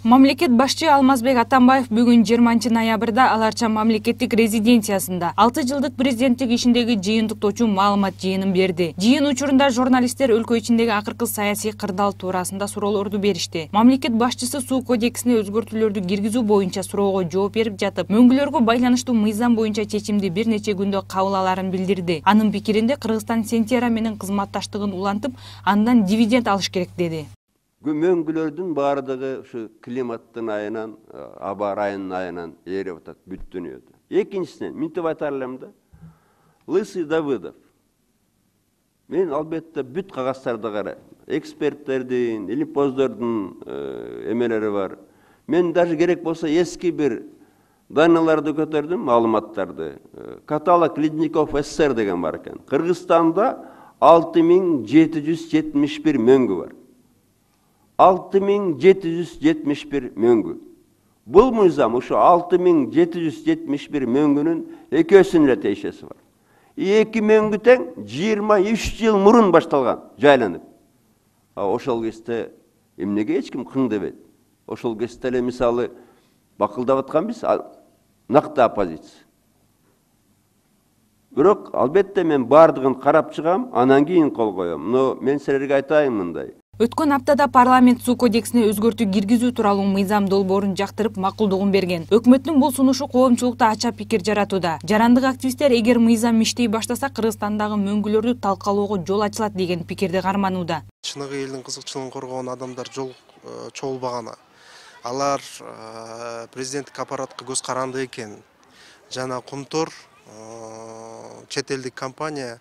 Мамлекет башчы Алмазбек Атамбаев бүгүн 20 ноябрда Аларча мамлекеттик резиденциясында 6 жылдык президенттик ишиндеги жыйынтыктоочу маалымат жыйынын берди. Жыйын учурунда журналисттер өлкө ичиндеги акыркы саясий кырдаал туурасында суроолорду беришти. Мамлекет башчысы суу кодексине өзгөртүүлөрдү киргизүү боюнча суроого жооп берип жатып, мөңгүлөргө байланыштуу мыйзам боюнча чечимди бир нече күндө кабыл аларын билдирди. Анын пикиринде Кыргызстан Сентера менен кызматташтыгын улантып, андан дивиденд алыш керек деди. Мөңгүлөрдүн баардыгы ушу климаттын айынан, аба ырайынын айынан ээрип атат бүт дүйнөдө. Экинчисинен мынтип айтар элем да, Лысый Давыдов. Мен албетте бүт кагаздарды карайм. Эксперттердин, илимпоздордун эмелери бар. Мен даже керек болсо эски бир даныларды көтөрдүм, маалыматтарды. Каталог Ледников СССР деген бар экен. Кыргызстанда 6771 мөңгү бар. 6771 мөңгү. Бул мыйзам ушу 6771 мөңгүнүн экөөсүнүн эле тиешеси бар. Эки мөңгү тең 23 жыл мурун башталган, жайланып. Ошол кезде эмнеге эч ким кың дебейт. Ошол кезде эле мисалы бакылдап атканбыз, накты оппозиция. Бирок албетте мен бардыгын карап чыгам, анан кийин кол коем. Но мен силерге айтайын мындай. Өткөн аптада парламент суу кодексине өзгөртүү киргизүү тууралуу мыйзам долбоорун жактырып макулдугун берген. Өкмөттүн бул сунушу коомчулукта ача пикир жаратууда. Жарандык активисттер эгер мыйзам иштей баштаса Кыргызстандагы мөңгүлөрдү талкалоого жол ачылат деген пикирди карманууда. Чыныгы элдин кызыкчылыгын коргогон адамдар жол чогулбаган. Алар президенттик аппаратка көз каранды экен. Жана Кумтор чет элдик компания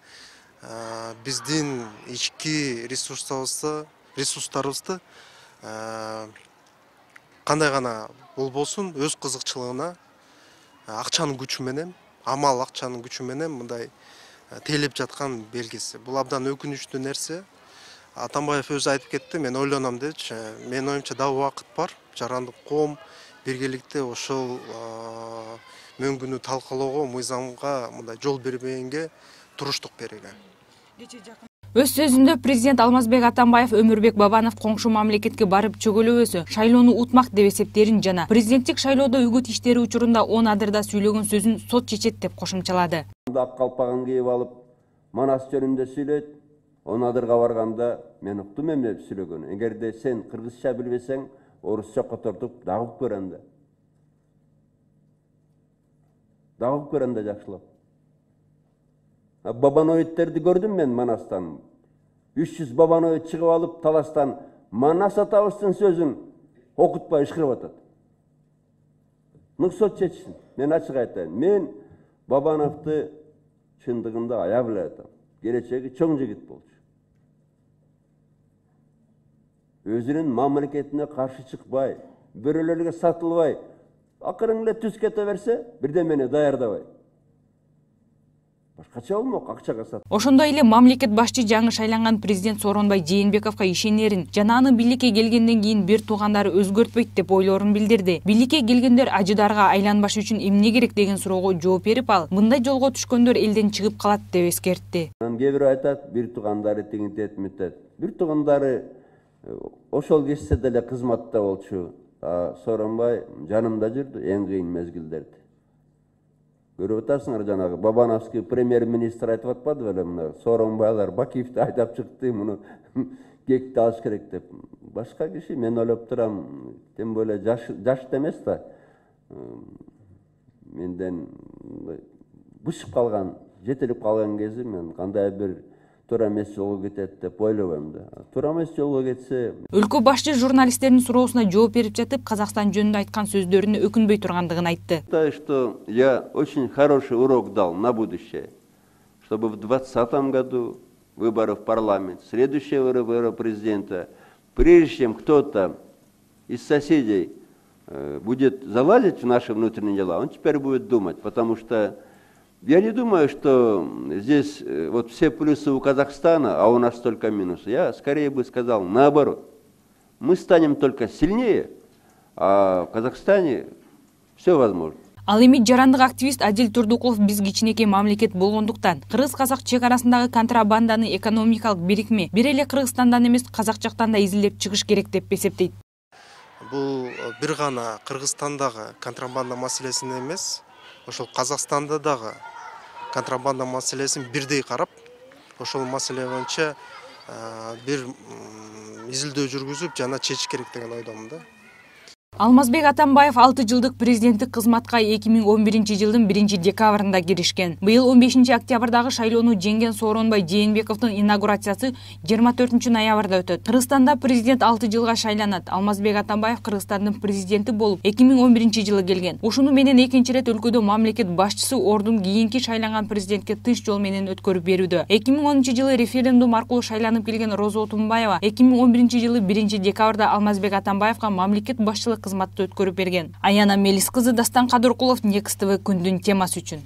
биздин ички ресурстарыбызды кандай гана болбосун өз кызыкчылыгына акчанын күчү менен, амал акчанын күчү менен мындай тейлеп жаткан белгиси. Бул абдан өкүнүчтүү нерсе. Атамбаев өзү айтып кетти, мен ойлоном дечи. Менин оюмча дагы убакыт бар. Жарандык коом биргеликте ошол мөңгүнү талкалоого, мыйзамга мындай жол бербегенге туруштук берилген. Өз сөзүндө президент Алмазбек Атамбаев Өмүрбек Бабанов коңшу мамлекетке барып чөгөлөбөсү, шайлоону утмак деп эсептерин жана президенттик шайлоодо үгүт иштери учурунда 10 адырда сүйлөгөн сөзүн сот чечет деп кошумчалады. Ак калпагын кийип алып, Манас жөнүндө сүйлөйт. 10 адырга барганда мен уктум эмне сүйлөгөнүн. Эгерде сен кыргызча билбесең, орусча котортуп дагып көрөм да. Дагып көрөм да жакшылап. Бабаноидтерди көрдүм мен Манастан. 300 бабаноид чыгып алып таластан Манас атабыздын сөзүн окутпай ышкырып атат. Сот чечсин. Мен ачык айтайын. Мен Бабановду чындыгында аябай эле атам. Келечеги чоң жигит болчу. Өзүнүн мамлекетине каршы чыкпай, бирөөлөргө сатылбай, акырын эле түз кете берсе, бирдемени даярдабай. Башкача болмок, акчага сат. Ошондой эле мамлекет башчы жаңы шайланган президент Сооронбай Жээнбековго ишенерин жана аны бийликке келгенден кийин бир туугандары өзгөртпөйт деп ойлорун билдирди. Бийликке келгендер ажыдарга айланбаш үчүн эмне керек деген суроого жооп берип ал, мындай жолго түшкөндөр элден чыгып калат деп эскертти. Кээ бирөө айтат, бир туугандары тигинтет митет. Бир туугандары ошол кезде деле кызматта болчу. Сооронбай жанымда жүрдү эң кыйын мезгилдерде. Көрүп атасыңар, жанагы Бабановский премьер-министр айтып атпады беле, мына Сооронбайлар Бакиевди айдап чыкты, муну кекти алыш керек деп. Башка киши мен ойлоп турам, тем более жаш эмес да. Менден бышып калган, жетилип калган кези мен кандай бир туура эмес жолго кетет деп ойлобойм да. Туура эмес жолго кетсе. Өлкө башчы журналисттердин суроосуна жооп берип жатып, Казакстан жөнүндө айткан сөздөрүнө өкүнбөй тургандыгын айтты. Что я очень хороший урок дал на будущее, чтобы в 2020 году выборы в парламент, следующие выборы президента, прежде чем кто-то из соседей будет залазить в наши внутренние дела, он теперь будет думать, потому что я не думаю, что здесь вот все плюсы у Казахстана, а у нас только минусы. Я скорее бы сказал наоборот. Мы станем только сильнее, а в Казахстане все возможно. Ал эми жарандык активист Адил Турдукулов биз кичинекей мамлекет болгондуктан кыргыз-казак чек арасындагы контрабанданы экономикалык бирикме бир эле Кыргызстандан эмес Казак жактан да изилдеп чыгыш керек деп эсептейт. Бул бир гана Кыргызстандагы контрабанда маселесин эмес, ошол Казакстанда дагы контрабанда маселесин бирдей карап, ошол маселе боюнча бир изилдөө жүргүзүп жана чечиш керек деген ойдомун да. Алмазбек Атамбаев 6 жылдык президенттик кызматка 2011 жылдын 1 декабрында киришкен. Быйыл 15 октябрдагы шайлоону жеңген Сооронбай Жээнбековдун инаугурациясы 24 ноябрда өтөт. Кыргызстанда президент 6 жылга шайланат. Алмазбек Атамбаев Кыргызстандын президенти болуп 2011 жылы келген. Ушуну менен экинчи рет өлкөдө мамлекет башчысы ордун кийинки шайланган президентке тыш жол менен өткөрүп берүүдө. 2010 жылы референдум аркылуу шайланып келген Роза Отунбаева 2011 жылы 1 декабрда Алмазбек Атамбаевга мамлекет башчылык кызматты өткөрүп берген. Аяна Мелис кызы, Дастан Кадыркулов, Next TV күндүн темасы үчүн.